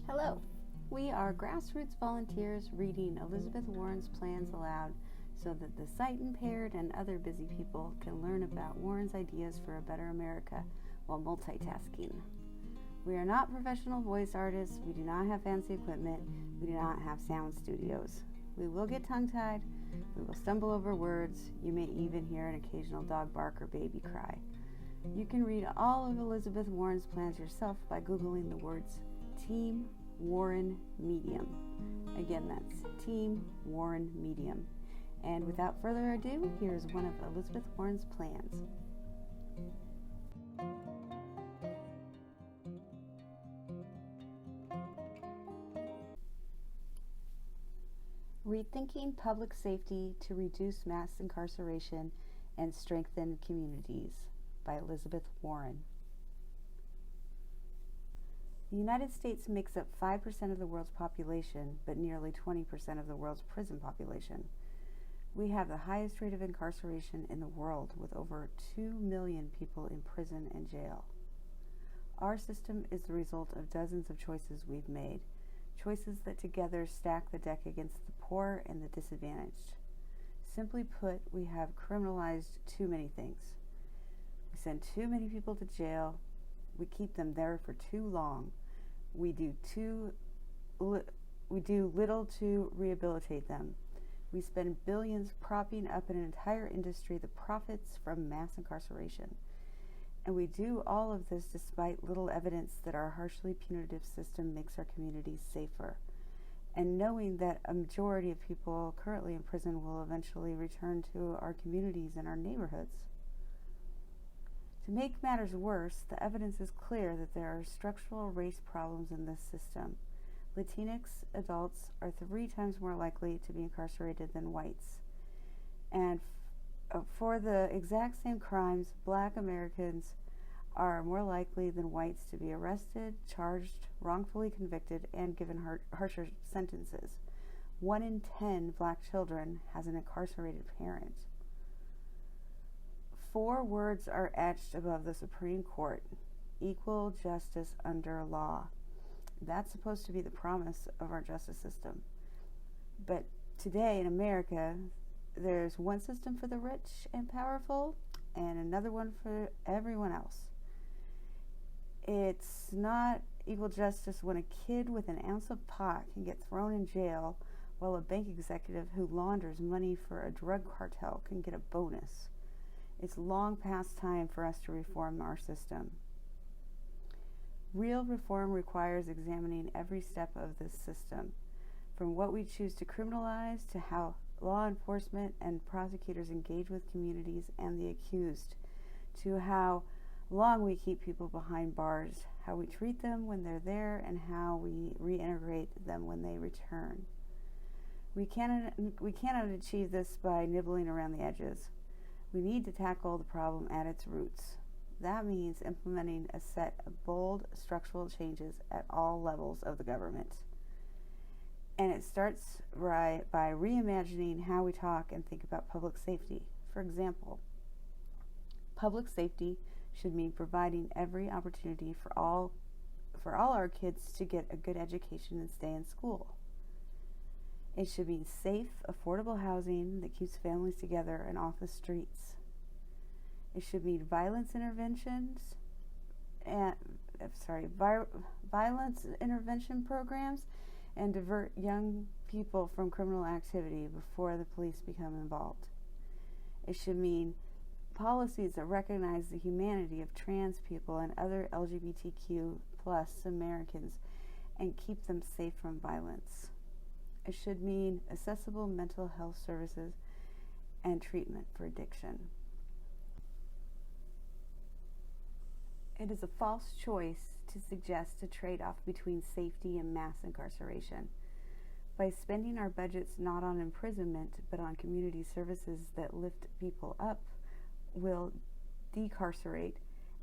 Hello, we are grassroots volunteers reading Elizabeth Warren's plans aloud so that the sight impaired and other busy people can learn about Warren's ideas for a better America while multitasking. We are not professional voice artists, we do not have fancy equipment, we do not have sound studios. We will get tongue-tied, we will stumble over words, you may even hear an occasional dog bark or baby cry. You can read all of Elizabeth Warren's plans yourself by Googling the words Team Warren Medium. Again, that's Team Warren Medium. And without further ado, here's one of Elizabeth Warren's plans. Rethinking Public Safety to Reduce Mass Incarceration and Strengthen Communities by Elizabeth Warren. The United States makes up 5% of the world's population, but nearly 20% of the world's prison population. We have the highest rate of incarceration in the world, with over 2 million people in prison and jail. Our system is the result of dozens of choices we've made, choices that together stack the deck against the poor and the disadvantaged. Simply put, we have criminalized too many things. We send too many people to jail. We keep them there for too long. We do little to rehabilitate them. We spend billions propping up an entire industry that profits from mass incarceration. And we do all of this despite little evidence that our harshly punitive system makes our communities safer, and knowing that a majority of people currently in prison will eventually return to our communities and our neighborhoods. To make matters worse, the evidence is clear that there are structural race problems in this system. Latinx adults are 3 times more likely to be incarcerated than whites. And for the exact same crimes, Black Americans are more likely than whites to be arrested, charged, wrongfully convicted, and given harsher sentences. 1 in 10 Black children has an incarcerated parent. 4 words are etched above the Supreme Court: equal justice under law. That's supposed to be the promise of our justice system. But today in America, there's one system for the rich and powerful and another one for everyone else. It's not equal justice when a kid with an ounce of pot can get thrown in jail while a bank executive who launders money for a drug cartel can get a bonus. It's long past time for us to reform our system. Real reform requires examining every step of this system, from what we choose to criminalize to how law enforcement and prosecutors engage with communities and the accused, to how long we keep people behind bars, how we treat them when they're there, and how we reintegrate them when they return. We cannot achieve this by nibbling around the edges. We need to tackle the problem at its roots. That means implementing a set of bold structural changes at all levels of the government. And it starts by reimagining how we talk and think about public safety. For example, public safety should mean providing every opportunity for all our kids to get a good education and stay in school. It should mean safe, affordable housing that keeps families together and off the streets. It should mean violence intervention programs and divert young people from criminal activity before the police become involved. It should mean policies that recognize the humanity of trans people and other LGBTQ plus Americans and keep them safe from violence. It should mean accessible mental health services and treatment for addiction. It is a false choice to suggest a trade-off between safety and mass incarceration. By spending our budgets not on imprisonment, but on community services that lift people up, we'll decarcerate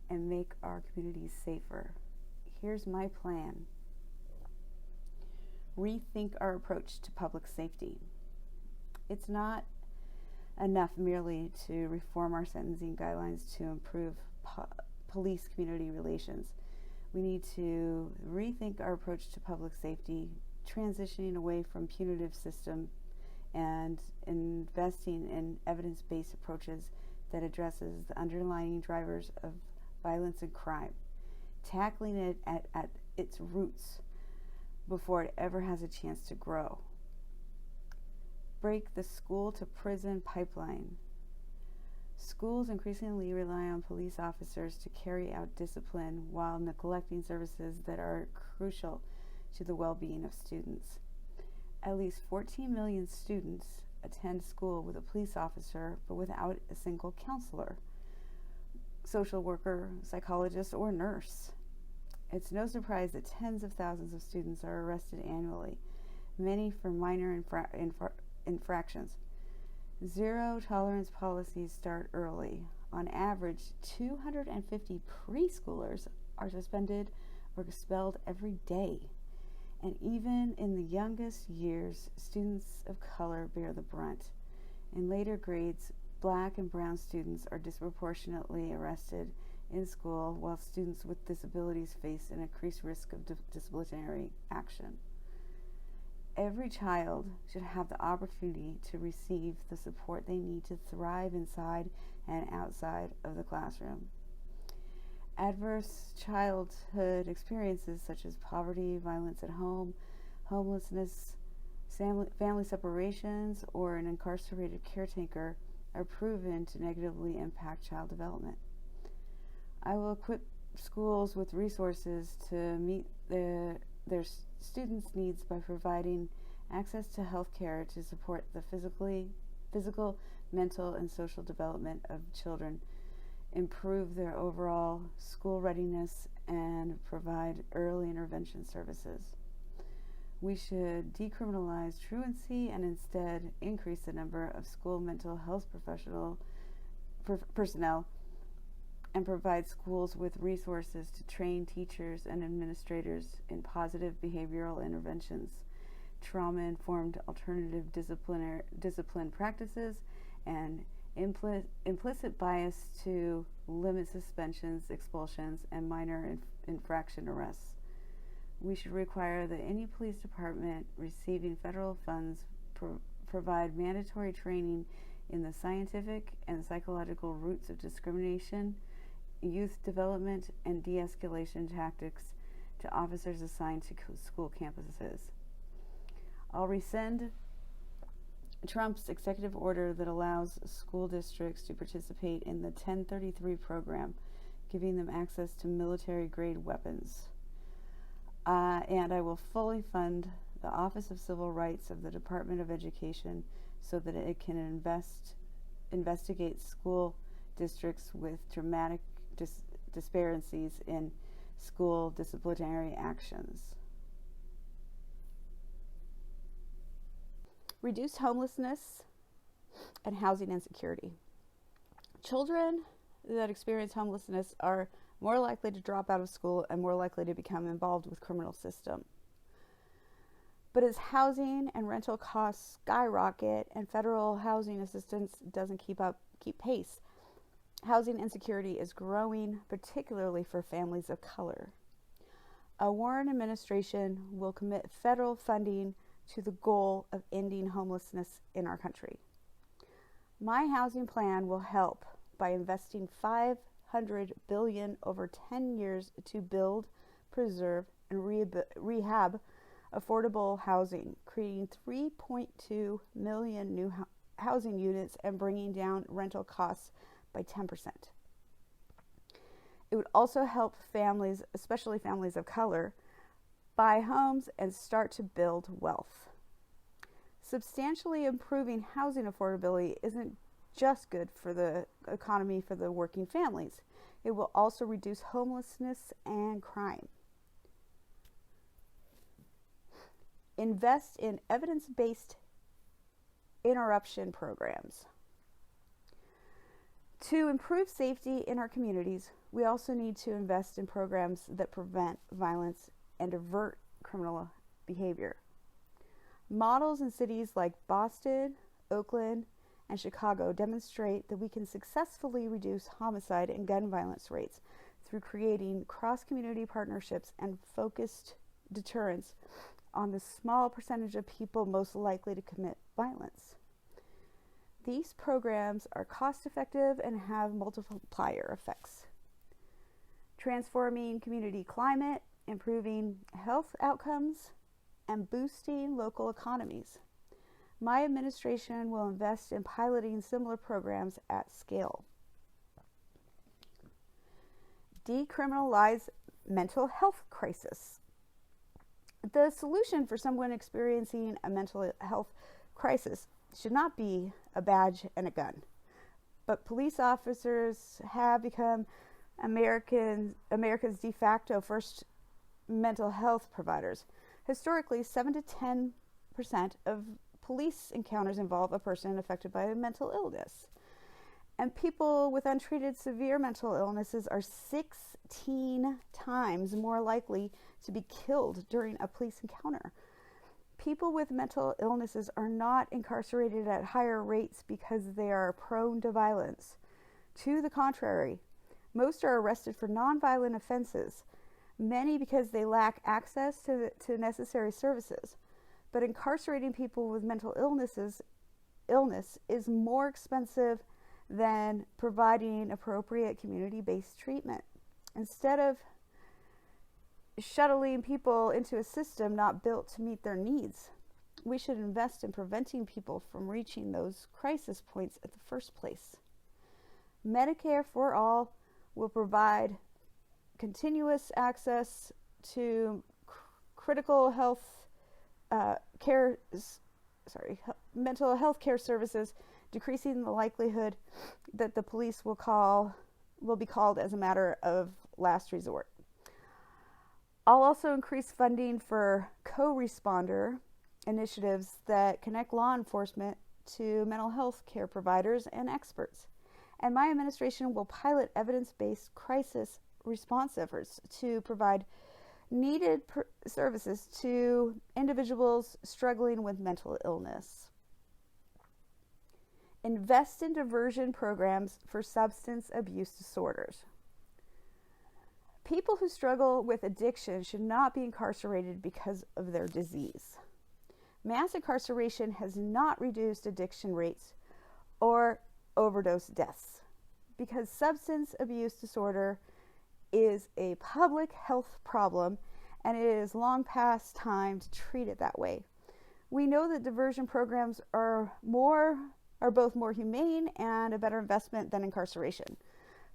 and make our communities safer. Here's my plan. Rethink our approach to public safety. It's not enough merely to reform our sentencing guidelines to improve police-community relations. We need to rethink our approach to public safety, transitioning away from punitive system and investing in evidence-based approaches that addresses the underlying drivers of violence and crime, tackling it at its roots before it ever has a chance to grow. Break the school to prison pipeline. Schools increasingly rely on police officers to carry out discipline while neglecting services that are crucial to the well-being of students. At least 14 million students attend school with a police officer, but without a single counselor, social worker, psychologist, or nurse. It's no surprise that tens of thousands of students are arrested annually, many for minor infractions. Zero tolerance policies start early. On average, 250 preschoolers are suspended or expelled every day. And even in the youngest years, students of color bear the brunt. In later grades, Black and brown students are disproportionately arrested in school, while students with disabilities face an increased risk of disciplinary action. Every child should have the opportunity to receive the support they need to thrive inside and outside of the classroom. Adverse childhood experiences such as poverty, violence at home, homelessness, family separations, or an incarcerated caretaker are proven to negatively impact child development. I will equip schools with resources to meet their students' needs by providing access to health care to support the physical, mental, and social development of children, improve their overall school readiness, and provide early intervention services. We should decriminalize truancy and instead increase the number of school mental health personnel and provide schools with resources to train teachers and administrators in positive behavioral interventions, trauma-informed alternative discipline practices, and implicit bias to limit suspensions, expulsions, and minor infraction arrests. We should require that any police department receiving federal funds provide mandatory training in the scientific and psychological roots of discrimination, youth development, and de-escalation tactics to officers assigned to school campuses. I'll rescind Trump's executive order that allows school districts to participate in the 1033 program, giving them access to military-grade weapons. And I will fully fund the Office of Civil Rights of the Department of Education so that it can investigate school districts with dramatic disparities in school disciplinary actions. Reduce homelessness and housing insecurity. Children that experience homelessness are more likely to drop out of school and more likely to become involved with criminal system. But as housing and rental costs skyrocket and federal housing assistance doesn't keep pace, housing insecurity is growing, particularly for families of color. A Warren administration will commit federal funding to the goal of ending homelessness in our country. My housing plan will help by investing $500 billion over 10 years to build, preserve, and rehab affordable housing, creating 3.2 million new housing units and bringing down rental costs by 10%. It would also help families, especially families of color, buy homes and start to build wealth. Substantially improving housing affordability isn't just good for the economy for the working families. It will also reduce homelessness and crime. Invest in evidence-based interruption programs. To improve safety in our communities, we also need to invest in programs that prevent violence and divert criminal behavior. Models in cities like Boston, Oakland, and Chicago demonstrate that we can successfully reduce homicide and gun violence rates through creating cross-community partnerships and focused deterrence on the small percentage of people most likely to commit violence. These programs are cost-effective and have multiplier effects, transforming community climate, improving health outcomes, and boosting local economies. My administration will invest in piloting similar programs at scale. Decriminalize mental health crisis. The solution for someone experiencing a mental health crisis should not be a badge and a gun, but police officers have become America's de facto first mental health providers. Historically, 7 to 10% of police encounters involve a person affected by a mental illness. And people with untreated severe mental illnesses are 16 times more likely to be killed during a police encounter. People with mental illnesses are not incarcerated at higher rates because they are prone to violence. To the contrary, most are arrested for nonviolent offenses, many because they lack access to necessary services. But incarcerating people with mental illness is more expensive than providing appropriate community-based treatment. Instead of shuttling people into a system not built to meet their needs, we should invest in preventing people from reaching those crisis points at the first place. Medicare for All will provide continuous access to critical mental health care services, decreasing the likelihood that the police will be called as a matter of last resort. I'll also increase funding for co-responder initiatives that connect law enforcement to mental health care providers and experts. And my administration will pilot evidence-based crisis response efforts to provide needed services to individuals struggling with mental illness. Invest in diversion programs for substance abuse disorders. People who struggle with addiction should not be incarcerated because of their disease. Mass incarceration has not reduced addiction rates or overdose deaths because substance abuse disorder is a public health problem, and it is long past time to treat it that way. We know that diversion programs are both more humane and a better investment than incarceration.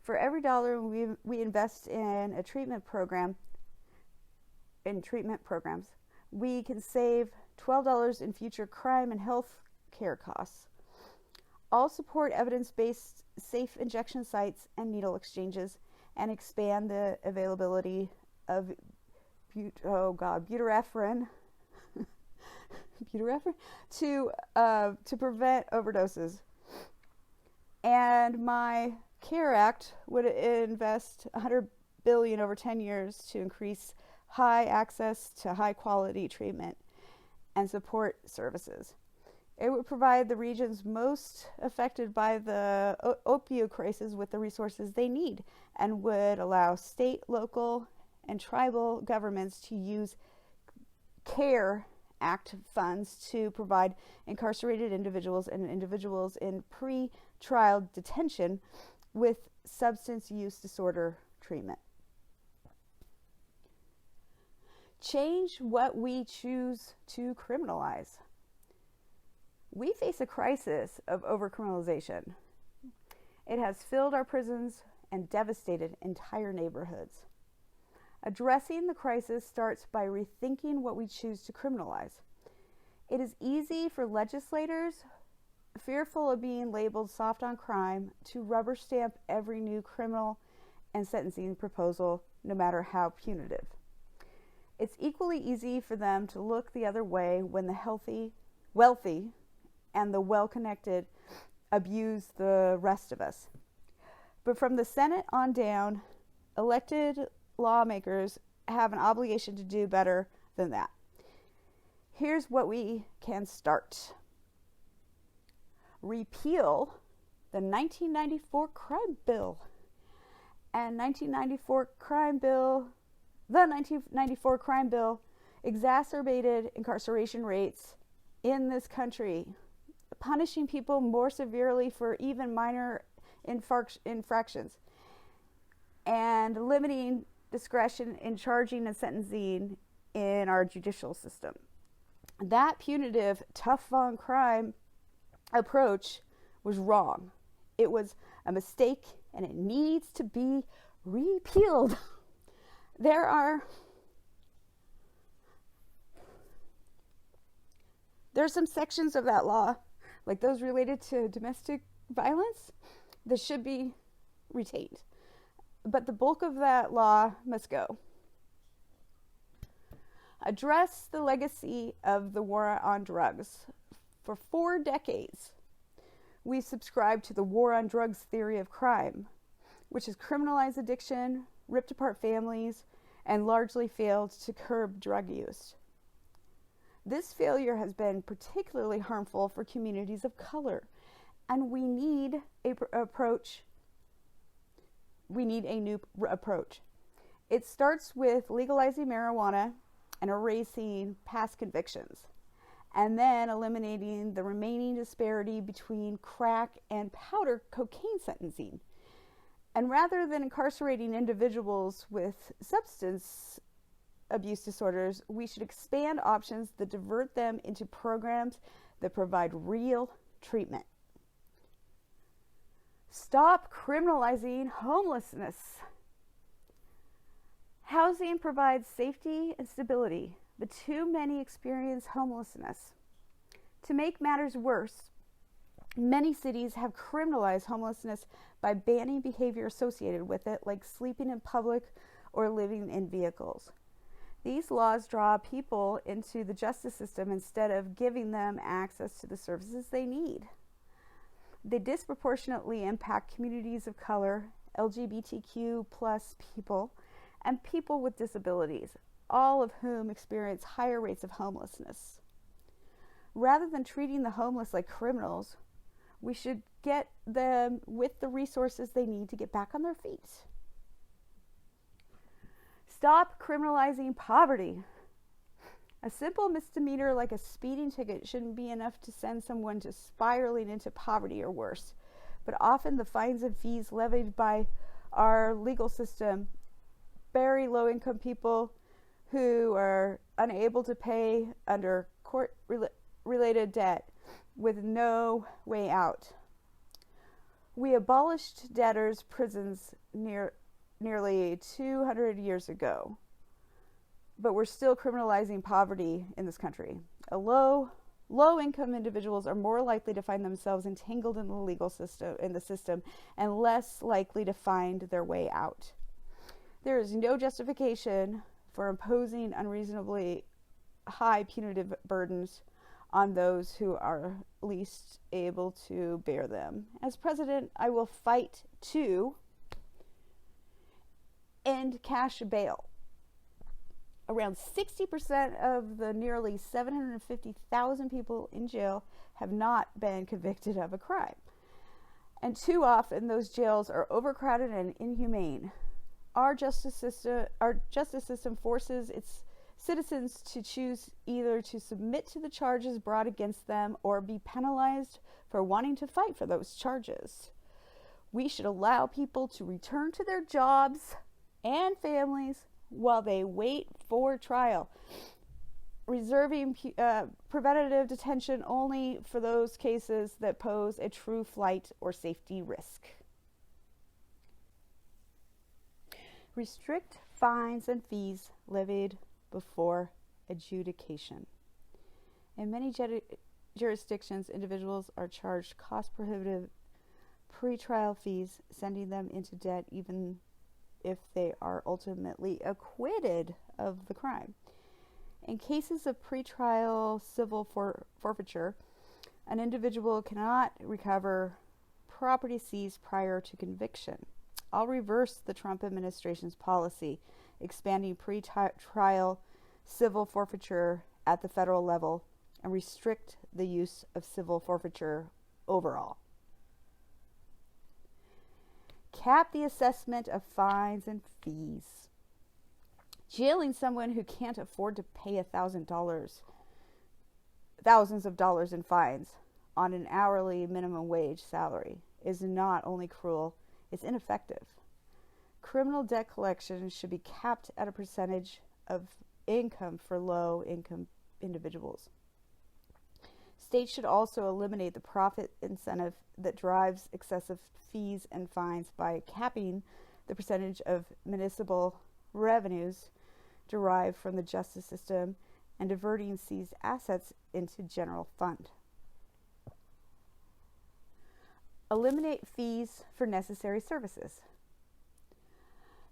For every dollar we invest in treatment programs, we can save $12 in future crime and health care costs. I'll support evidence-based safe injection sites and needle exchanges and expand the availability of butyrophin to prevent overdoses. And my CARE Act would invest $100 billion over 10 years to increase high access to high quality treatment and support services. It would provide the regions most affected by the opioid crisis with the resources they need, and would allow state, local, and tribal governments to use CARE Act funds to provide incarcerated individuals and individuals in pre-trial detention with substance use disorder treatment. Change what we choose to criminalize. We face a crisis of overcriminalization. It has filled our prisons and devastated entire neighborhoods. Addressing the crisis starts by rethinking what we choose to criminalize. It is easy for legislators, fearful of being labeled soft on crime, to rubber stamp every new criminal and sentencing proposal, no matter how punitive. It's equally easy for them to look the other way when the wealthy, and the well-connected abuse the rest of us. But from the Senate on down, elected lawmakers have an obligation to do better than that. Here's what we can start. Repeal the 1994 crime bill And the 1994 crime bill exacerbated incarceration rates in this country, punishing people more severely for even minor infractions and limiting discretion in charging and sentencing in our judicial system. That punitive, tough on crime approach was wrong. It was a mistake and it needs to be repealed. There are some sections of that law, like those related to domestic violence, that should be retained. But the bulk of that law must go. Address the legacy of the war on drugs. For 4 decades, we subscribed to the war on drugs theory of crime, which has criminalized addiction, ripped apart families, and largely failed to curb drug use. This failure has been particularly harmful for communities of color, and we need a new approach. It starts with legalizing marijuana and erasing past convictions, and then eliminating the remaining disparity between crack and powder cocaine sentencing. And rather than incarcerating individuals with substance abuse disorders, we should expand options that divert them into programs that provide real treatment. Stop criminalizing homelessness. Housing provides safety and stability, but too many experience homelessness. To make matters worse, many cities have criminalized homelessness by banning behavior associated with it, like sleeping in public or living in vehicles. These laws draw people into the justice system instead of giving them access to the services they need. They disproportionately impact communities of color, LGBTQ plus people, and people with disabilities, all of whom experience higher rates of homelessness. Rather than treating the homeless like criminals, we should get them with the resources they need to get back on their feet. Stop criminalizing poverty. A simple misdemeanor like a speeding ticket shouldn't be enough to send someone to spiraling into poverty or worse. But often the fines and fees levied by our legal system bury low-income people who are unable to pay under court-related debt with no way out. We abolished debtors' prisons nearly 200 years ago, but we're still criminalizing poverty in this country. Low-income individuals are more likely to find themselves entangled in the system, and less likely to find their way out. There is no justification for imposing unreasonably high punitive burdens on those who are least able to bear them. As president, I will fight to end cash bail. Around 60% of the nearly 750,000 people in jail have not been convicted of a crime. And too often those jails are overcrowded and inhumane. Our justice system forces its citizens to choose either to submit to the charges brought against them or be penalized for wanting to fight for those charges. We should allow people to return to their jobs and families while they wait for trial, reserving preventative detention only for those cases that pose a true flight or safety risk. Restrict fines and fees levied before adjudication. In many jurisdictions, individuals are charged cost-prohibitive pretrial fees, sending them into debt even if they are ultimately acquitted of the crime. In cases of pretrial civil forfeiture, an individual cannot recover property seized prior to conviction. I'll reverse the Trump administration's policy, expanding pre-trial civil forfeiture at the federal level and restrict the use of civil forfeiture overall. Cap the assessment of fines and fees. Jailing someone who can't afford to pay thousands of dollars in fines on an hourly minimum wage salary is not only cruel, it's ineffective. Criminal debt collection should be capped at a percentage of income for low-income individuals. States should also eliminate the profit incentive that drives excessive fees and fines by capping the percentage of municipal revenues derived from the justice system and diverting seized assets into general fund. Eliminate fees for necessary services.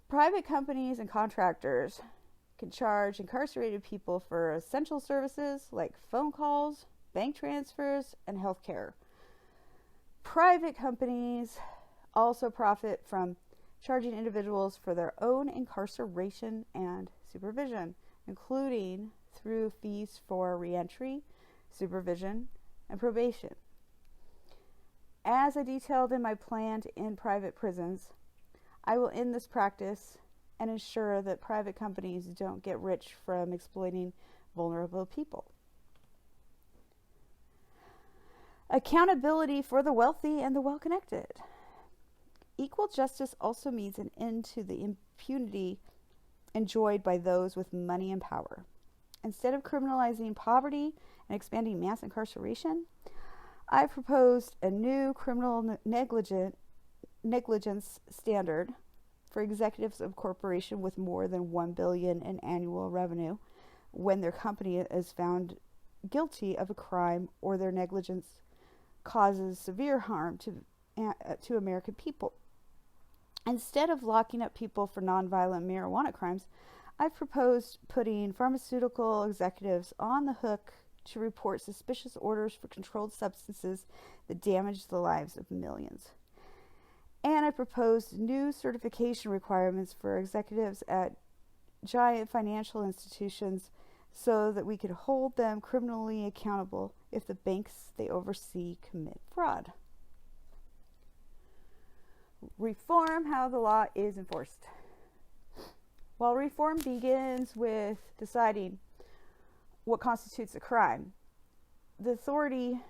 Private companies and contractors can charge incarcerated people for essential services like phone calls, bank transfers, and health care. Private companies also profit from charging individuals for their own incarceration and supervision, including through fees for reentry, supervision, and probation. As I detailed in my plan to end private prisons, I will end this practice and ensure that private companies don't get rich from exploiting vulnerable people. Accountability for the wealthy and the well-connected. Equal justice also means an end to the impunity enjoyed by those with money and power. Instead of criminalizing poverty and expanding mass incarceration, I proposed a new criminal negligence standard for executives of corporation with more than $1 billion in annual revenue when their company is found guilty of a crime or their negligence causes severe harm to American people. Instead of locking up people for nonviolent marijuana crimes, I've proposed putting pharmaceutical executives on the hook to report suspicious orders for controlled substances that damage the lives of millions. And I proposed new certification requirements for executives at giant financial institutions so that we could hold them criminally accountable if the banks they oversee commit fraud. Reform how the law is enforced. While reform begins with deciding what constitutes a crime, the authority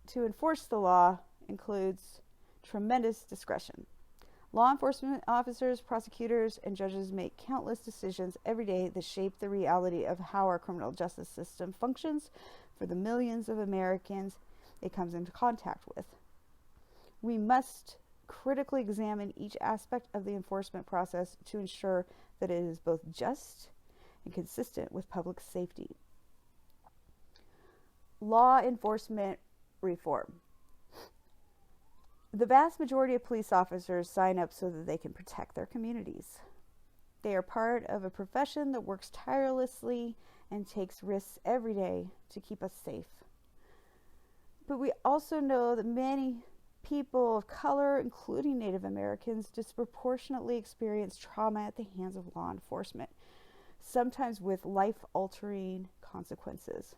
to enforce the law includes tremendous discretion. Law enforcement officers, prosecutors, and judges make countless decisions every day that shape the reality of how our criminal justice system functions for the millions of Americans it comes into contact with. We must critically examine each aspect of the enforcement process to ensure that it is both just and consistent with public safety. Law enforcement reform. The vast majority of police officers sign up so that they can protect their communities. They are part of a profession that works tirelessly and takes risks every day to keep us safe. But we also know that many people of color, including Native Americans, disproportionately experience trauma at the hands of law enforcement, sometimes with life-altering consequences.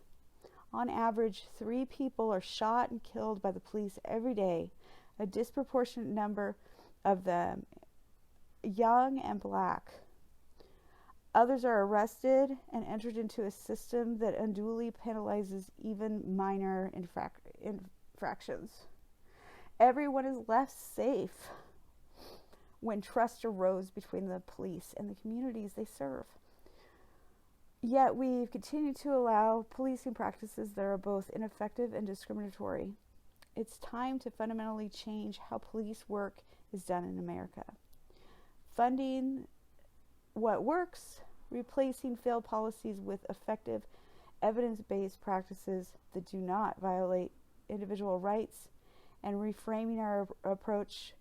On average, 3 people are shot and killed by the police every day, a disproportionate number of them young and black. Others are arrested and entered into a system that unduly penalizes even minor infractions. Everyone is left safe when trust arose between the police and the communities they serve. Yet we've continued to allow policing practices that are both ineffective and discriminatory. It's time to fundamentally change how police work is done in America. Funding what works, replacing failed policies with effective evidence-based practices that do not violate individual rights, and reframing our approach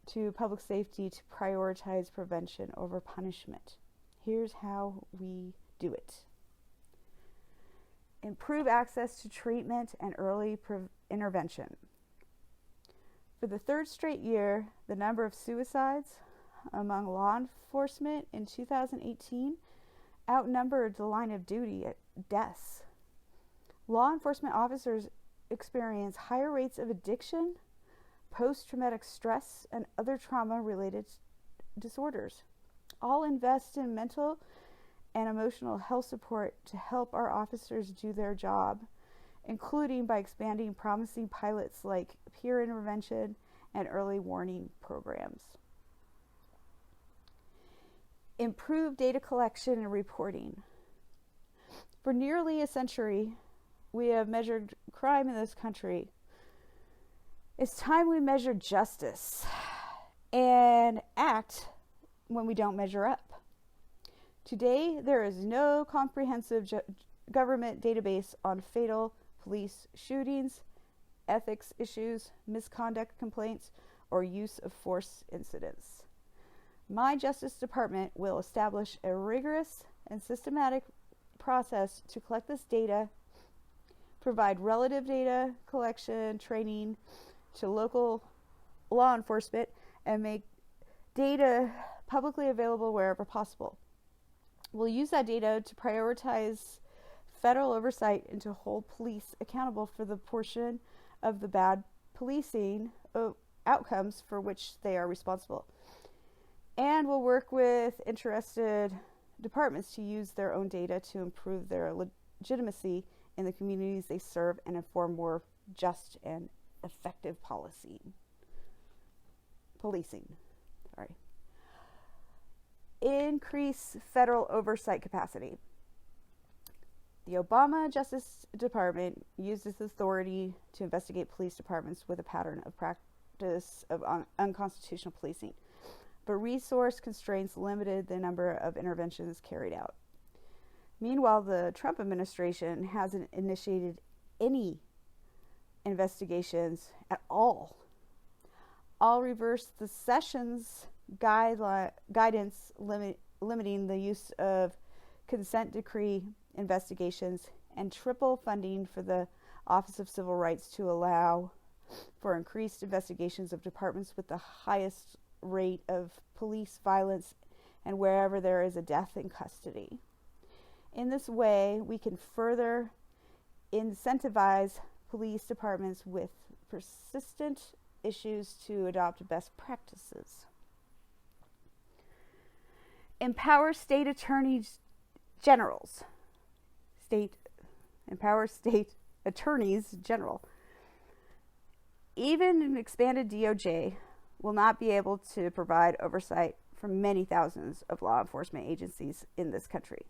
to public safety to prioritize prevention over punishment. Here's how we do it. Improve access to treatment and early intervention. For the 3rd straight year, the number of suicides among law enforcement in 2018 outnumbered the line of duty deaths. Law enforcement officers experience higher rates of addiction, post-traumatic stress, and other trauma-related disorders. All invest in mental and emotional health support to help our officers do their job, including by expanding promising pilots like peer intervention and early warning programs. Improve data collection and reporting. For nearly a century, we have measured crime in this country. It's time we measure justice and act when we don't measure up. Today, there is no comprehensive government database on fatal police shootings, ethics issues, misconduct complaints, or use of force incidents. My Justice Department will establish a rigorous and systematic process to collect this data, provide relative data collection training to local law enforcement, and make data publicly available wherever possible. We'll use that data to prioritize federal oversight and to hold police accountable for the portion of the bad policing outcomes for which they are responsible. And we'll work with interested departments to use their own data to improve their legitimacy in the communities they serve and inform more just and effective policing. Increase federal oversight capacity. The Obama Justice Department used its authority to investigate police departments with a pattern of practice of unconstitutional policing, but resource constraints limited the number of interventions carried out. Meanwhile, the Trump administration hasn't initiated any investigations at all. I'll reverse the Sessions guidance limiting the use of consent decree investigations and triple funding for the Office of Civil Rights to allow for increased investigations of departments with the highest rate of police violence and wherever there is a death in custody. In this way, we can further incentivize police departments with persistent issues to adopt best practices. Empower state attorneys generals. Empower state attorneys general. Even an expanded DOJ will not be able to provide oversight for many thousands of law enforcement agencies in this country.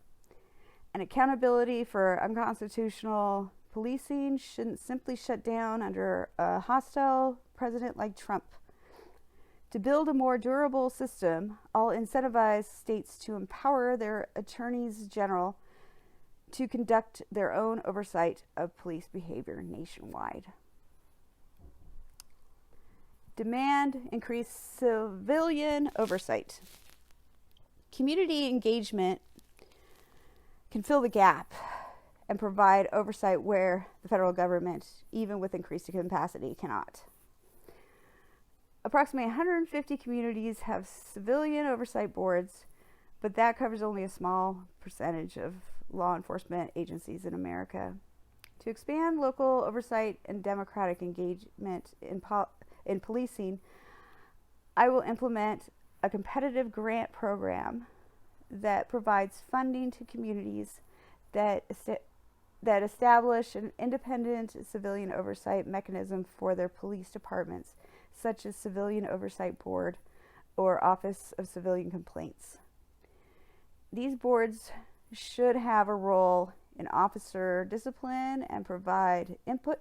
And accountability for unconstitutional policing shouldn't simply shut down under a hostile president like Trump. To build a more durable system, I'll incentivize states to empower their attorneys general to conduct their own oversight of police behavior nationwide. Demand increased civilian oversight. Community engagement can fill the gap and provide oversight where the federal government, even with increased capacity, cannot. Approximately 150 communities have civilian oversight boards, but that covers only a small percentage of law enforcement agencies in America. To expand local oversight and democratic engagement in policing, I will implement a competitive grant program that provides funding to communities that establish an independent civilian oversight mechanism for their police departments, such as Civilian Oversight Board or Office of Civilian Complaints. These boards should have a role in officer discipline and provide input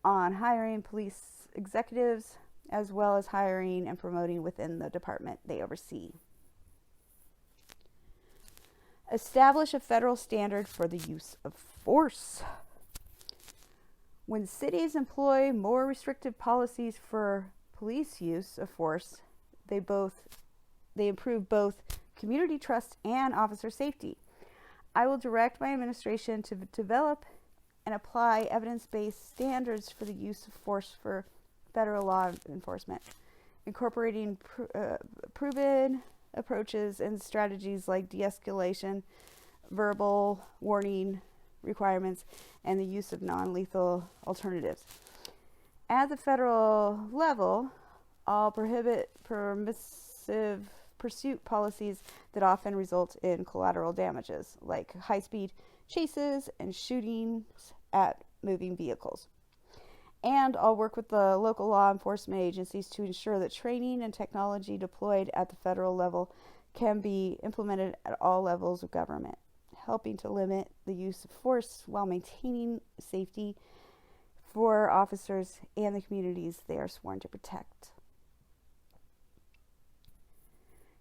on hiring police executives, as well as hiring and promoting within the department they oversee. Establish a federal standard for the use of force. When cities employ more restrictive policies for police use of force, they improve both community trust and officer safety. I will direct my administration to develop and apply evidence-based standards for the use of force for federal law enforcement, incorporating proven approaches and strategies like de-escalation, verbal warning requirements, and the use of non-lethal alternatives. At the federal level, all prohibit permissive pursuit policies that often result in collateral damages, like high-speed chases and shootings at moving vehicles. And I'll work with the local law enforcement agencies to ensure that training and technology deployed at the federal level can be implemented at all levels of government, helping to limit the use of force while maintaining safety for officers and the communities they are sworn to protect.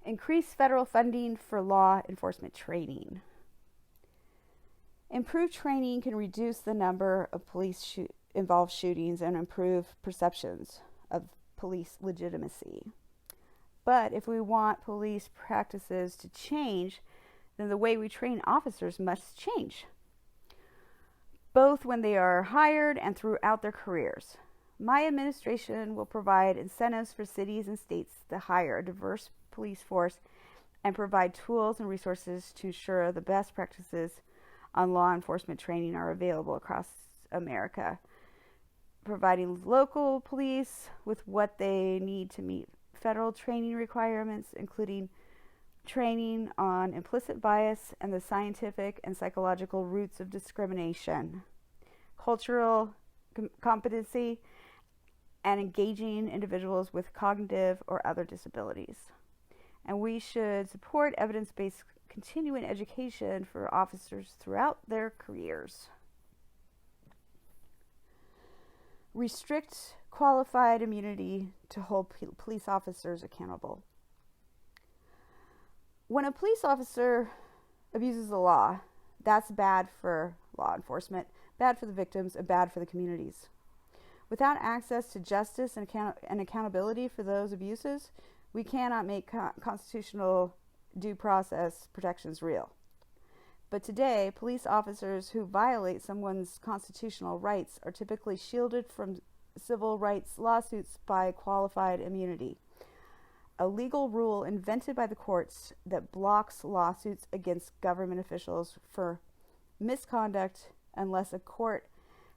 Increase federal funding for law enforcement training. Improved training can reduce the number of police-involved shootings and improve perceptions of police legitimacy. But if we want police practices to change, then the way we train officers must change, both when they are hired and throughout their careers. My administration will provide incentives for cities and states to hire a diverse police force and provide tools and resources to ensure the best practices on law enforcement training are available across America, providing local police with what they need to meet federal training requirements, including training on implicit bias and the scientific and psychological roots of discrimination, cultural competency, and engaging individuals with cognitive or other disabilities. And we should support evidence-based continuing education for officers throughout their careers. Restrict qualified immunity to hold police officers accountable. When a police officer abuses the law, that's bad for law enforcement, bad for the victims, and bad for the communities. Without access to justice and accountability for those abuses, we cannot make constitutional due process protections real. But today, police officers who violate someone's constitutional rights are typically shielded from civil rights lawsuits by qualified immunity, a legal rule invented by the courts that blocks lawsuits against government officials for misconduct unless a court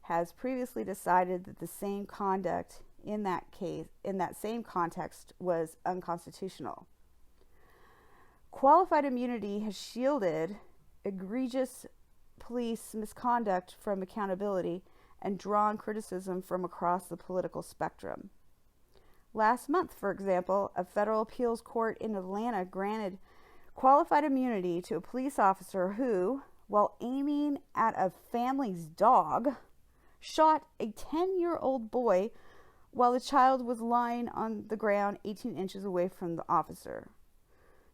has previously decided that the same conduct in that same context was unconstitutional. Qualified immunity has shielded egregious police misconduct from accountability and drawn criticism from across the political spectrum. Last month, for example, a federal appeals court in Atlanta granted qualified immunity to a police officer who, while aiming at a family's dog, shot a 10-year-old boy while the child was lying on the ground 18 inches away from the officer.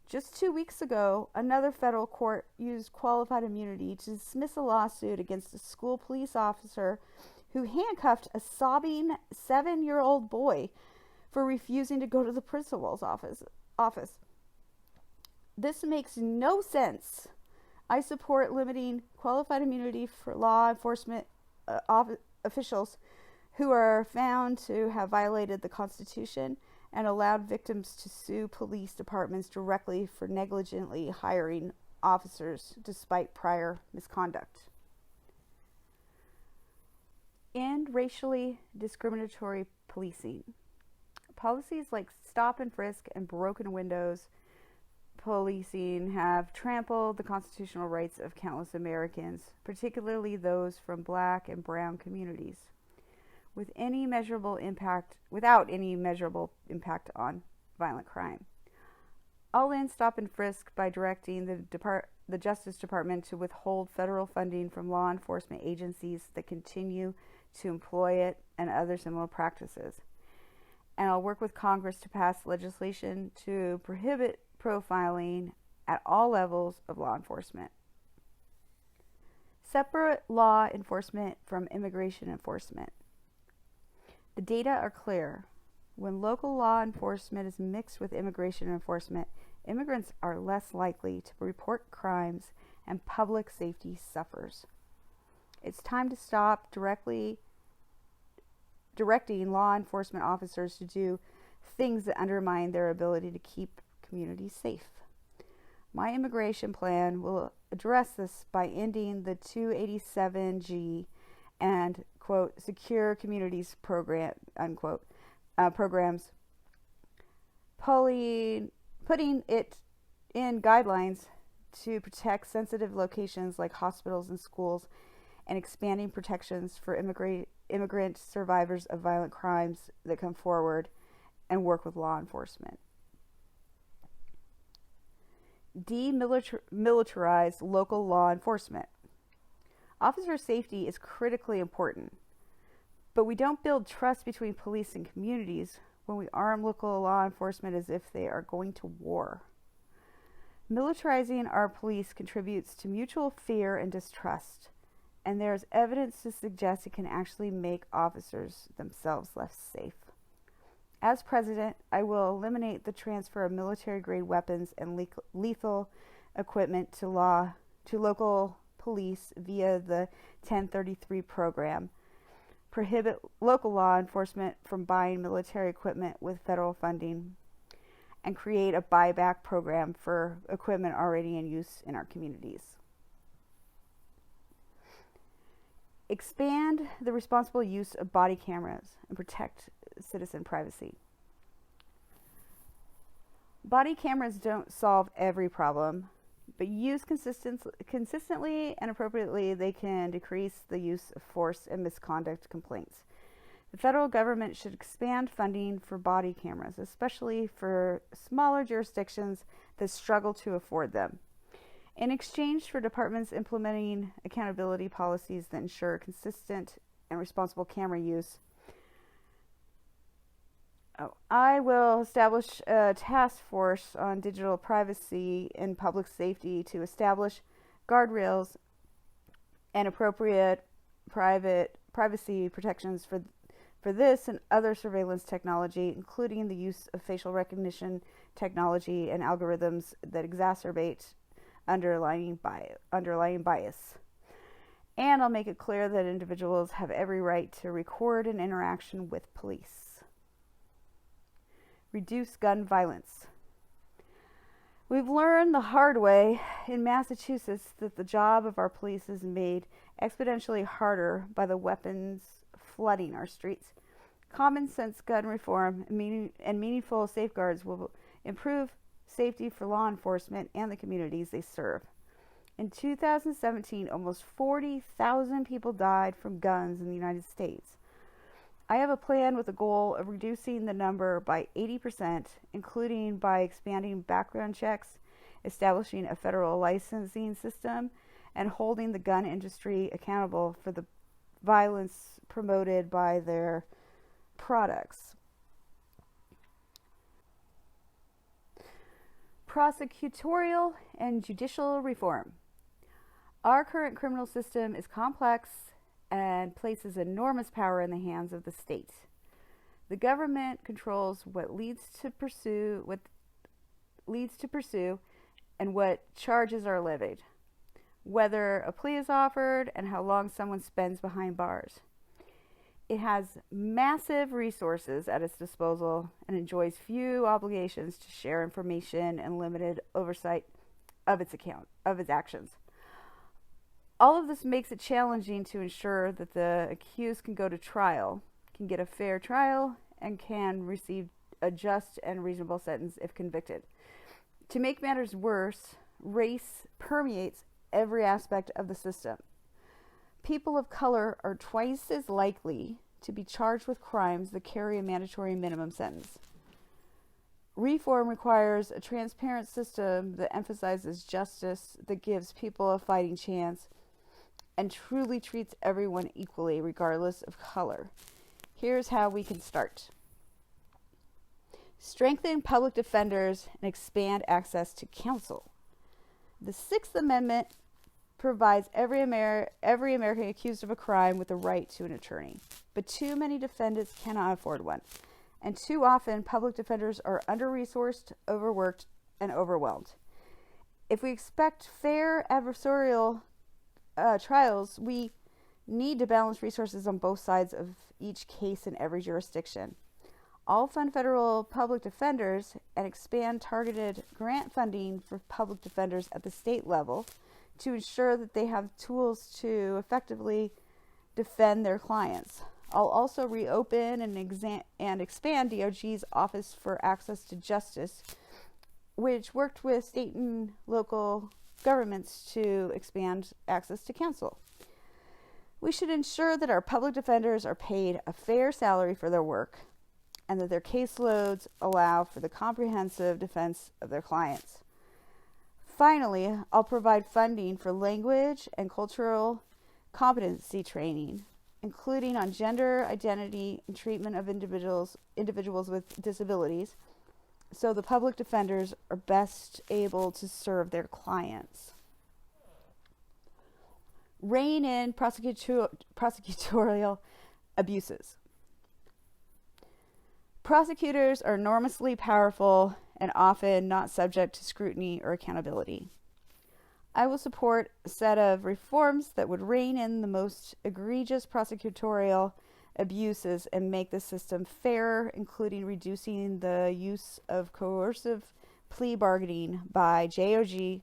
Just 2 weeks ago, another federal court used qualified immunity to dismiss a lawsuit against a school police officer who handcuffed a sobbing 7-year-old boy for refusing to go to the principal's office. This makes no sense. I support limiting qualified immunity for law enforcement officials who are found to have violated the Constitution and allowed victims to sue police departments directly for negligently hiring officers despite prior misconduct. End racially discriminatory policing. Policies like stop and frisk and broken windows policing have trampled the constitutional rights of countless Americans, particularly those from Black and brown communities, without any measurable impact on violent crime. I'll end stop and frisk by directing the Justice Department to withhold federal funding from law enforcement agencies that continue to employ it and other similar practices. And I'll work with Congress to pass legislation to prohibit profiling at all levels of law enforcement. Separate law enforcement from immigration enforcement. The data are clear. When local law enforcement is mixed with immigration enforcement, immigrants are less likely to report crimes and public safety suffers. It's time to stop directing law enforcement officers to do things that undermine their ability to keep communities safe. My immigration plan will address this by ending the 287G and, quote, secure communities program, unquote, programs, putting it in guidelines to protect sensitive locations like hospitals and schools, and expanding protections for immigrant survivors of violent crimes that come forward and work with law enforcement. Demilitarize local law enforcement. Officer safety is critically important, but we don't build trust between police and communities when we arm local law enforcement as if they are going to war. Militarizing our police contributes to mutual fear and distrust, and there is evidence to suggest it can actually make officers themselves less safe. As president, I will eliminate the transfer of military-grade weapons and lethal equipment to local police via the 1033 program, prohibit local law enforcement from buying military equipment with federal funding, and create a buyback program for equipment already in use in our communities. Expand the responsible use of body cameras and protect citizen privacy. Body cameras don't solve every problem, but used consistently and appropriately, they can decrease the use of force and misconduct complaints. The federal government should expand funding for body cameras, especially for smaller jurisdictions that struggle to afford them. In exchange for departments implementing accountability policies that ensure consistent and responsible camera use, I will establish a task force on digital privacy and public safety to establish guardrails and appropriate privacy protections for this and other surveillance technology, including the use of facial recognition technology and algorithms that exacerbate underlying bias. And I'll make it clear that individuals have every right to record an interaction with police. Reduce gun violence. We've learned the hard way in Massachusetts that the job of our police is made exponentially harder by the weapons flooding our streets. Common sense gun reform and meaningful safeguards will improve safety for law enforcement and the communities they serve. In 2017, almost 40,000 people died from guns in the United States. I have a plan with a goal of reducing the number by 80%, including by expanding background checks, establishing a federal licensing system, and holding the gun industry accountable for the violence promoted by their products. Prosecutorial and judicial reform. Our current criminal system is complex and places enormous power in the hands of the state. The government controls what leads to pursue, and what charges are levied, whether a plea is offered, and how long someone spends behind bars. It has massive resources at its disposal and enjoys few obligations to share information and limited oversight of its actions. All of this makes it challenging to ensure that the accused can go to trial, can get a fair trial, and can receive a just and reasonable sentence if convicted. To make matters worse, race permeates every aspect of the system. People of color are twice as likely to be charged with crimes that carry a mandatory minimum sentence. Reform requires a transparent system that emphasizes justice, that gives people a fighting chance, and truly treats everyone equally, regardless of color. Here's how we can start. Strengthen public defenders and expand access to counsel. The Sixth Amendment provides every American accused of a crime with the right to an attorney, but too many defendants cannot afford one, and too often public defenders are under-resourced, overworked, and overwhelmed. If we expect fair adversarial trials, we need to balance resources on both sides of each case in every jurisdiction. All fund federal public defenders and expand targeted grant funding for public defenders at the state level to ensure that they have tools to effectively defend their clients. I'll also reopen and expand DOJ's Office for Access to Justice, which worked with state and local governments to expand access to counsel. We should ensure that our public defenders are paid a fair salary for their work and that their caseloads allow for the comprehensive defense of their clients. Finally, I'll provide funding for language and cultural competency training, including on gender identity and treatment of individuals with disabilities, so the public defenders are best able to serve their clients. Rein in prosecutorial abuses. Prosecutors are enormously powerful and often not subject to scrutiny or accountability. I will support a set of reforms that would rein in the most egregious prosecutorial abuses and make the system fairer, including reducing the use of coercive plea bargaining by DOJ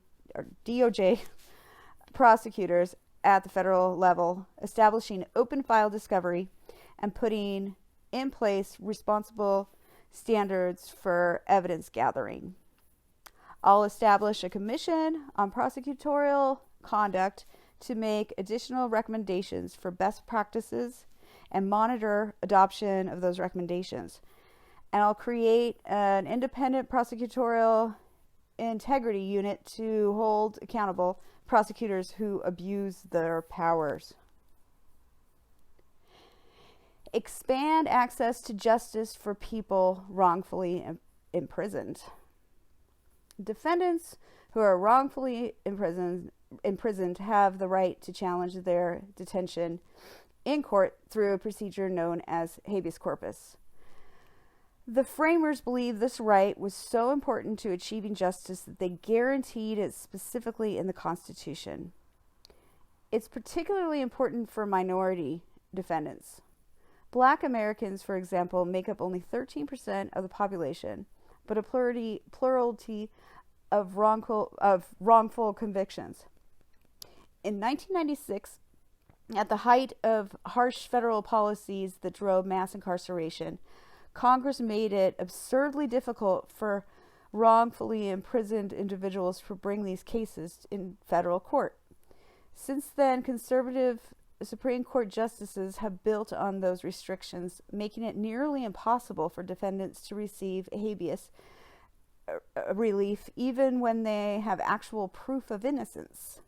prosecutors at the federal level, establishing open file discovery, and putting in place responsible standards for evidence gathering. I'll establish a commission on prosecutorial conduct to make additional recommendations for best practices and monitor adoption of those recommendations. And I'll create an independent prosecutorial integrity unit to hold accountable prosecutors who abuse their powers. Expand access to justice for people wrongfully imprisoned. Defendants who are wrongfully imprisoned have the right to challenge their detention in court through a procedure known as habeas corpus. The framers believed this right was so important to achieving justice that they guaranteed it specifically in the Constitution. It's particularly important for minority defendants. Black Americans, for example, make up only 13% of the population, but a plurality of wrongful convictions. In 1996, at the height of harsh federal policies that drove mass incarceration, Congress made it absurdly difficult for wrongfully imprisoned individuals to bring these cases in federal court. Since then, conservative Supreme Court justices have built on those restrictions, making it nearly impossible for defendants to receive habeas relief even when they have actual proof of innocence.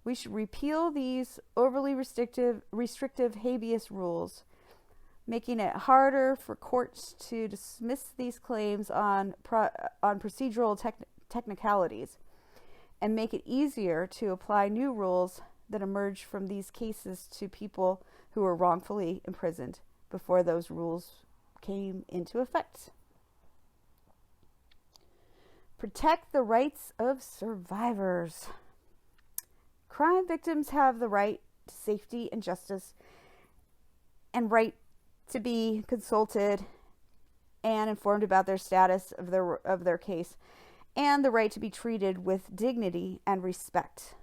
We should repeal these overly restrictive habeas rules, making it harder for courts to dismiss these claims on procedural technicalities, and make it easier to apply new rules that emerge from these cases to people who were wrongfully imprisoned before those rules came into effect. Protect the rights of survivors. Crime victims have the right to safety and justice, and right to be consulted and informed about their status of their case, and the right to be treated with dignity and respect.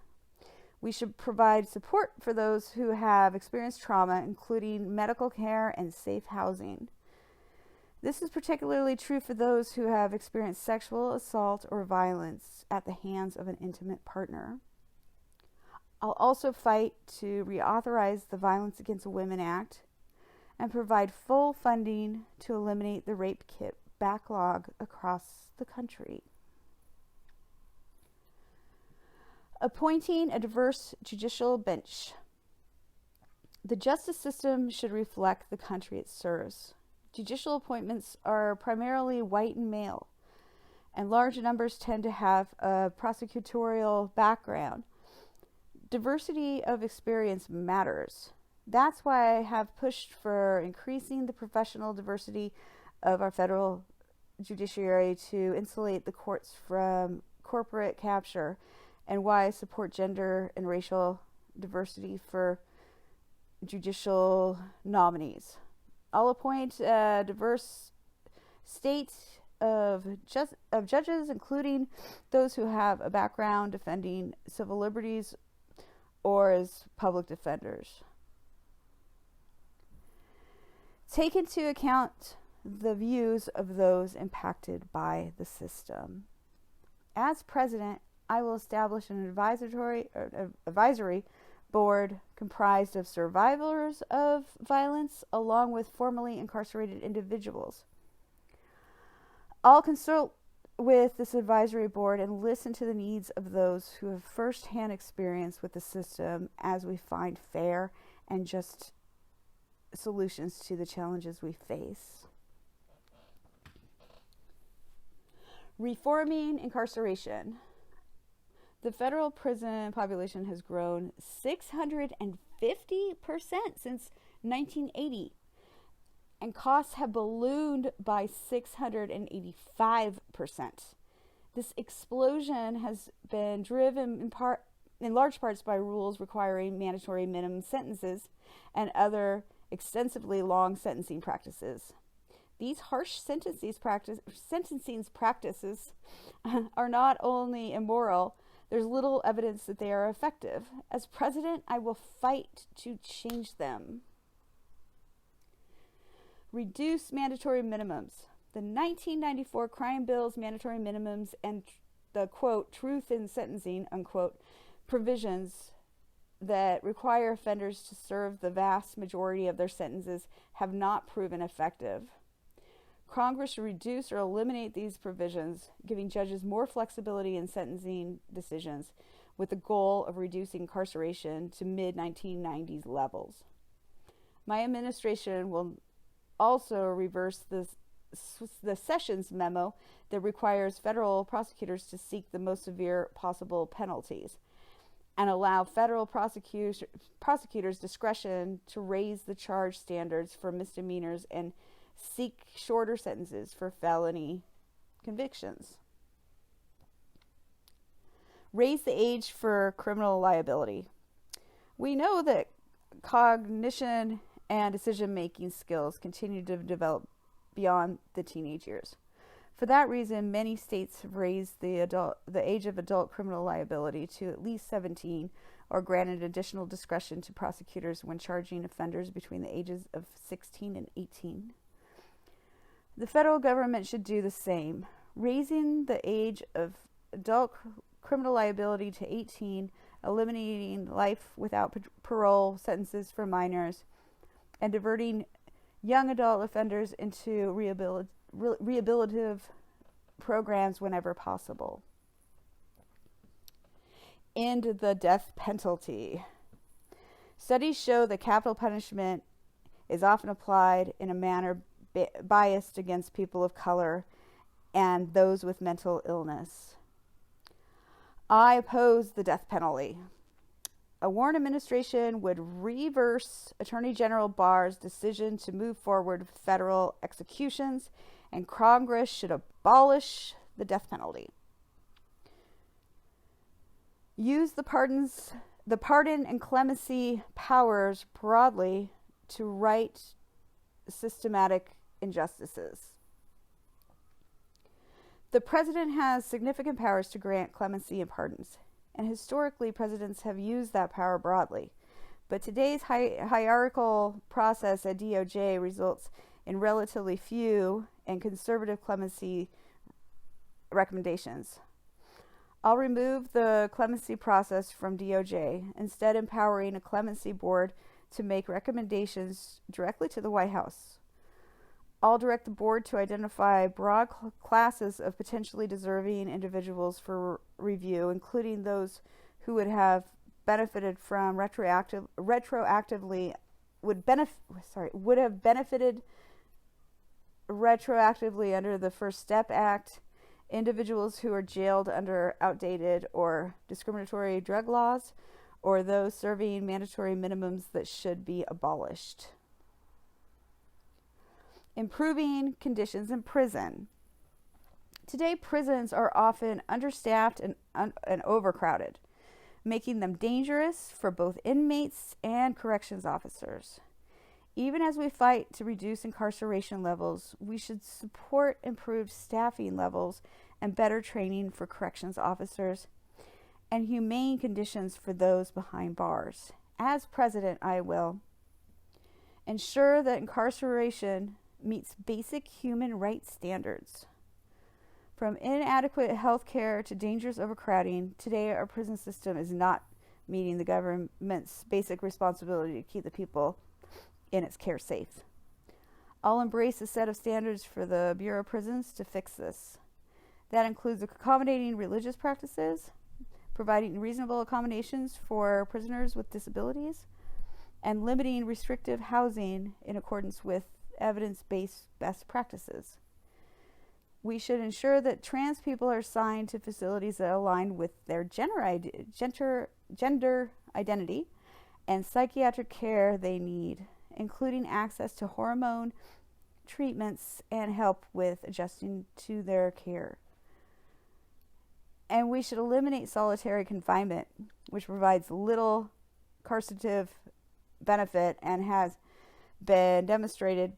We should provide support for those who have experienced trauma, including medical care and safe housing. This is particularly true for those who have experienced sexual assault or violence at the hands of an intimate partner. I'll also fight to reauthorize the Violence Against Women Act and provide full funding to eliminate the rape kit backlog across the country. Appointing a diverse judicial bench. The justice system should reflect the country it serves. Judicial appointments are primarily white and male, and large numbers tend to have a prosecutorial background. Diversity of experience matters. That's why I have pushed for increasing the professional diversity of our federal judiciary to insulate the courts from corporate capture, and why I support gender and racial diversity for judicial nominees. I'll appoint a diverse slate of judges, including those who have a background defending civil liberties or as public defenders. take into account the views of those impacted by the system. As president, I will establish an advisory board comprised of survivors of violence along with formerly incarcerated individuals. I'll consult with this advisory board and listen to the needs of those who have firsthand experience with the system as we find fair and just solutions to the challenges we face. Reforming incarceration. The federal prison population has grown 650% since 1980, and costs have ballooned by 685%. This explosion has been driven in large parts by rules requiring mandatory minimum sentences and other extensively long sentencing practices. These harsh sentencing practices are not only immoral, there's little evidence that they are effective. As president, I will fight to change them. Reduce mandatory minimums. The 1994 crime bill's mandatory minimums and the, quote, truth in sentencing, unquote, provisions that require offenders to serve the vast majority of their sentences have not proven effective. Congress should reduce or eliminate these provisions, giving judges more flexibility in sentencing decisions with the goal of reducing incarceration to mid-1990s levels. My administration will also reverse the Sessions memo that requires federal prosecutors to seek the most severe possible penalties and allow federal prosecutors discretion to raise the charge standards for misdemeanors and seek shorter sentences for felony convictions. Raise the age for criminal liability. We know that cognition and decision-making skills continue to develop beyond the teenage years. For that reason, many states have raised the age of adult criminal liability to at least 17 or granted additional discretion to prosecutors when charging offenders between the ages of 16 and 18. The federal government should do the same, raising the age of adult criminal liability to 18, eliminating life without parole sentences for minors, and diverting young adult offenders into rehabilitative programs whenever possible. End the death penalty. Studies show that capital punishment is often applied in a manner biased against people of color and those with mental illness. I oppose the death penalty. A Warren administration would reverse Attorney General Barr's decision to move forward with federal executions, and Congress should abolish the death penalty. Use the pardon and clemency powers broadly to right systematic injustices. The president has significant powers to grant clemency and pardons, and historically presidents have used that power broadly. But today's hierarchical process at DOJ results in relatively few and conservative clemency recommendations. I'll remove the clemency process from DOJ, instead empowering a clemency board to make recommendations directly to the White House. I'll direct the board to identify broad classes of potentially deserving individuals for review, including those who would have benefited from would have benefited retroactively under the First Step Act, individuals who are jailed under outdated or discriminatory drug laws, or those serving mandatory minimums that should be abolished. Improving conditions in prison. Today, prisons are often understaffed and overcrowded, making them dangerous for both inmates and corrections officers. Even as we fight to reduce incarceration levels, we should support improved staffing levels and better training for corrections officers and humane conditions for those behind bars. As president, I will Ensure that incarceration meets basic human rights standards. From inadequate health care to dangerous overcrowding, today our prison system is not meeting the government's basic responsibility to keep the people in its care safe. I'll embrace a set of standards for the Bureau of Prisons to fix this. That includes accommodating religious practices, providing reasonable accommodations for prisoners with disabilities, and limiting restrictive housing in accordance with evidence-based best practices. We should ensure that trans people are assigned to facilities that align with their gender identity and psychiatric care they need, including access to hormone treatments and help with adjusting to their care. And we should eliminate solitary confinement, which provides little carcerative benefit and has been demonstrated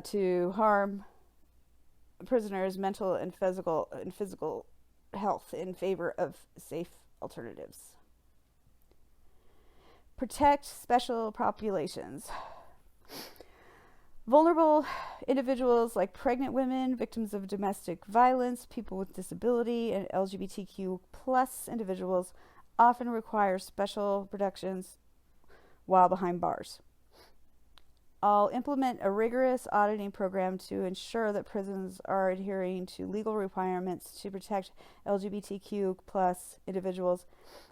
to harm prisoners' mental and physical health in favor of safe alternatives. Protect special populations. Vulnerable individuals like pregnant women, victims of domestic violence, people with disability, and LGBTQ plus individuals often require special protections while behind bars. I'll implement a rigorous auditing program to ensure that prisons are adhering to legal requirements to protect LGBTQ plus individuals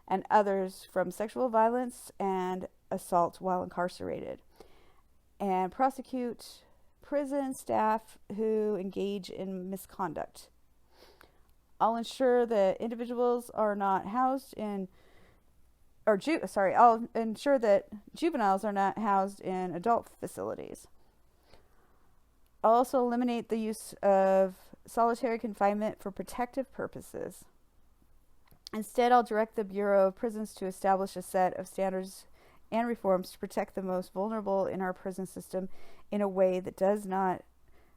and others from sexual violence and assault while incarcerated, and prosecute prison staff who engage in misconduct. I'll ensure that individuals are not housed in I'll ensure that juveniles are not housed in adult facilities. I'll also eliminate the use of solitary confinement for protective purposes. Instead, I'll direct the Bureau of Prisons to establish a set of standards and reforms to protect the most vulnerable in our prison system in a way that does not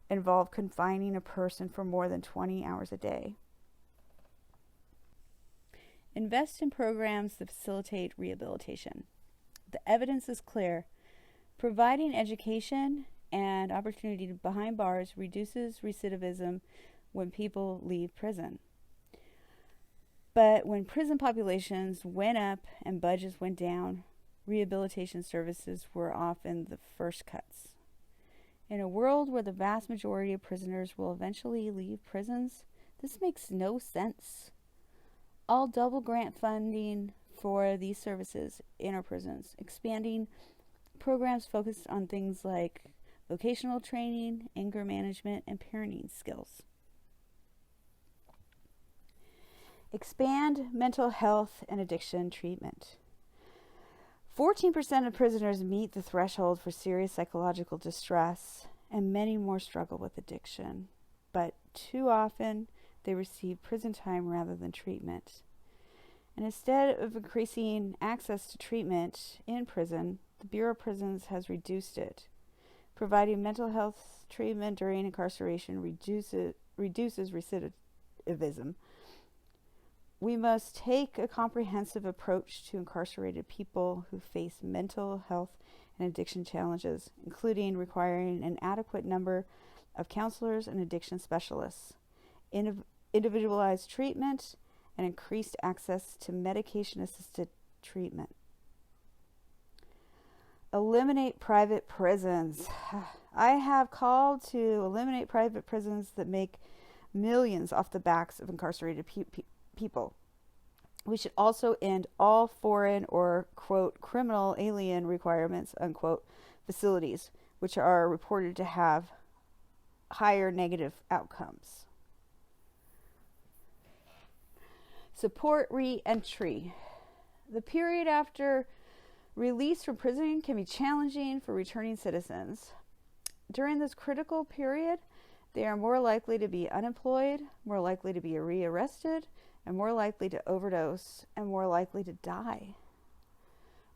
involve confining a person for more than 20 hours a day. Invest in programs that facilitate rehabilitation. The evidence is clear. Providing education and opportunity behind bars reduces recidivism when people leave prison. But when prison populations went up and budgets went down, rehabilitation services were often the first cuts. In a world where the vast majority of prisoners will eventually leave prisons, this makes no sense. I'll double grant funding for these services in our prisons, expanding programs focused on things like vocational training, anger management, and parenting skills. Expand mental health and addiction treatment. 14% of prisoners meet the threshold for serious psychological distress, and many more struggle with addiction. But too often, they receive prison time rather than treatment. And instead of increasing access to treatment in prison, the Bureau of Prisons has reduced it. Providing mental health treatment during incarceration reduces recidivism. We must take a comprehensive approach to incarcerated people who face mental health and addiction challenges, including requiring an adequate number of counselors and addiction specialists, individualized treatment, and increased access to medication-assisted treatment. Eliminate private prisons. I have called to eliminate private prisons that make millions off the backs of incarcerated people. We should also end all foreign or, quote, criminal alien requirements, unquote, facilities, which are reported to have higher negative outcomes. Support re-entry. The period after release from prison can be challenging for returning citizens. During this critical period, they are more likely to be unemployed, more likely to be rearrested, and more likely to overdose, and more likely to die.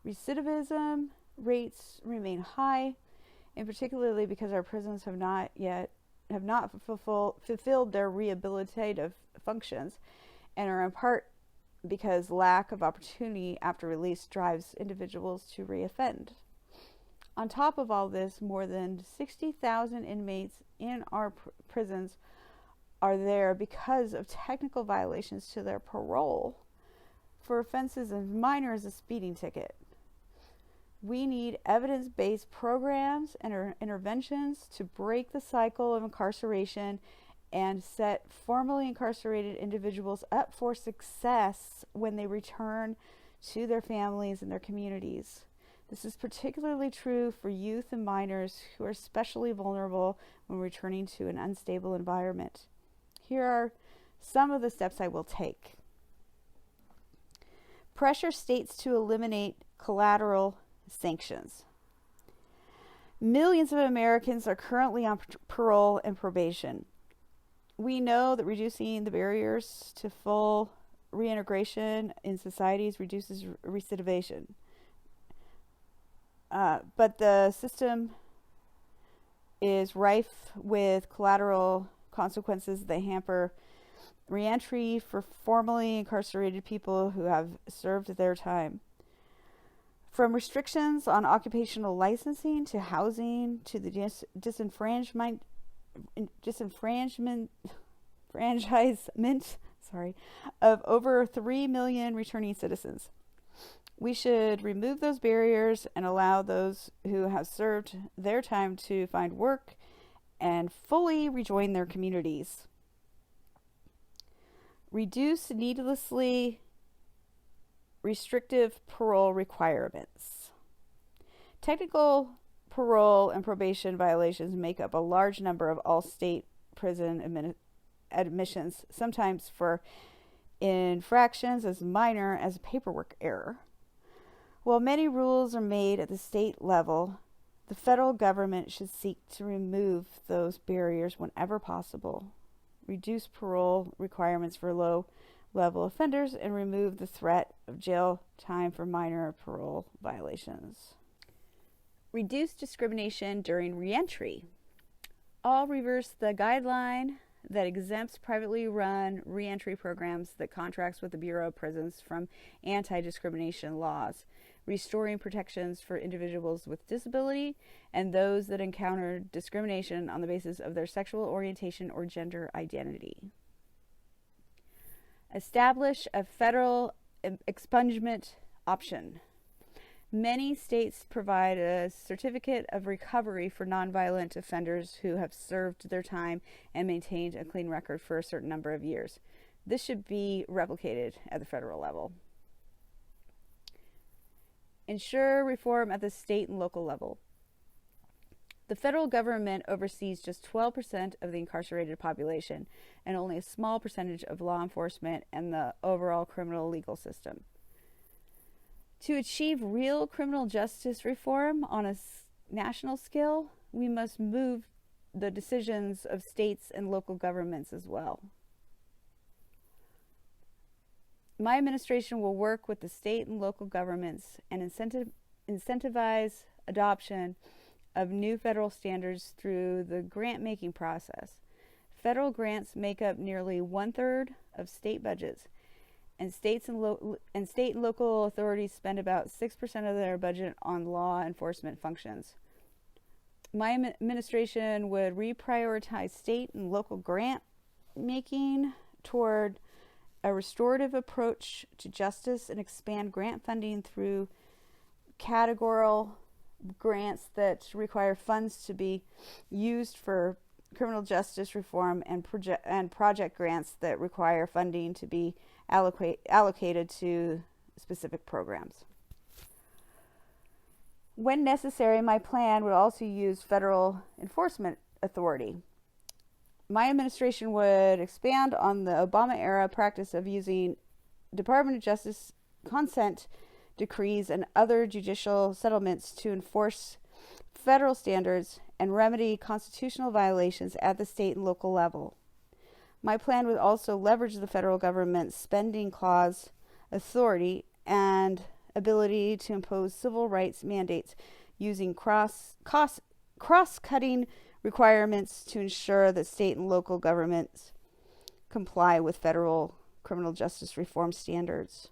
Recidivism rates remain high, and particularly because our prisons have not fulfilled their rehabilitative functions, and are in part because lack of opportunity after release drives individuals to reoffend. On top of all this, more than 60,000 inmates in our prisons are there because of technical violations to their parole for offenses as minor as a speeding ticket. We need evidence-based programs and interventions to break the cycle of incarceration and set formerly incarcerated individuals up for success when they return to their families and their communities. This is particularly true for youth and minors who are especially vulnerable when returning to an unstable environment. Here are some of the steps I will take. Pressure states to eliminate collateral sanctions. Millions of Americans are currently on parole and probation. We know that reducing the barriers to full reintegration in societies reduces recidivation. But the system is rife with collateral consequences that hamper reentry for formerly incarcerated people who have served their time. From restrictions on occupational licensing to disenfranchisement of over 3 million returning citizens. We should remove those barriers and allow those who have served their time to find work and fully rejoin their communities. Reduce needlessly restrictive parole requirements. Technical parole and probation violations make up a large number of all state prison admissions, sometimes for infractions as minor as a paperwork error. While many rules are made at the state level, the federal government should seek to remove those barriers whenever possible, reduce parole requirements for low-level offenders, and remove the threat of jail time for minor parole violations. Reduce discrimination during reentry. I'll reverse the guideline that exempts privately run reentry programs that contracts with the Bureau of Prisons from anti-discrimination laws, restoring protections for individuals with disability and those that encounter discrimination on the basis of their sexual orientation or gender identity. Establish a federal expungement option. Many states provide a certificate of recovery for nonviolent offenders who have served their time and maintained a clean record for a certain number of years. This should be replicated at the federal level. Ensure reform at the state and local level. The federal government oversees just 12% of the incarcerated population and only a small percentage of law enforcement and the overall criminal legal system. To achieve real criminal justice reform on a national scale, we must move the decisions of states and local governments as well. My administration will work with the state and local governments and incentivize adoption of new federal standards through the grant-making process. Federal grants make up nearly 1/3 of state budgets, and state and local authorities spend about 6% of their budget on law enforcement functions. My administration would reprioritize state and local grant making toward a restorative approach to justice and expand grant funding through categorical grants that require funds to be used for criminal justice reform and project grants that require funding to be allocated to specific programs. When necessary, my plan would also use federal enforcement authority. My administration would expand on the Obama-era practice of using Department of Justice consent decrees and other judicial settlements to enforce federal standards and remedy constitutional violations at the state and local level. My plan would also leverage the federal government's spending clause authority and ability to impose civil rights mandates using cross-cutting requirements to ensure that state and local governments comply with federal criminal justice reform standards.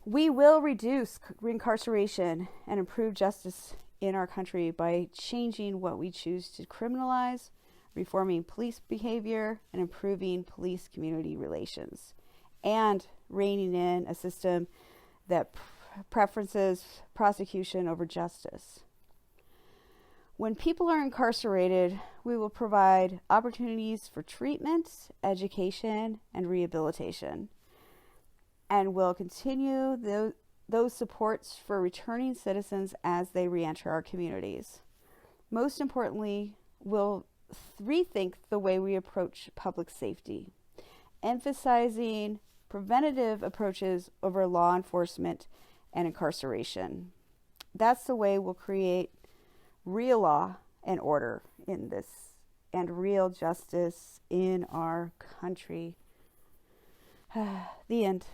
We will reduce incarceration and improve justice in our country by changing what we choose to criminalize, reforming police behavior, and improving police-community relations, and reining in a system that preferences prosecution over justice. When people are incarcerated, we will provide opportunities for treatment, education, and rehabilitation, and will continue those supports for returning citizens as they reenter our communities. Most importantly, we'll rethink the way we approach public safety, emphasizing preventative approaches over law enforcement and incarceration. That's the way we'll create real law and order in this, and real justice in our country. The end.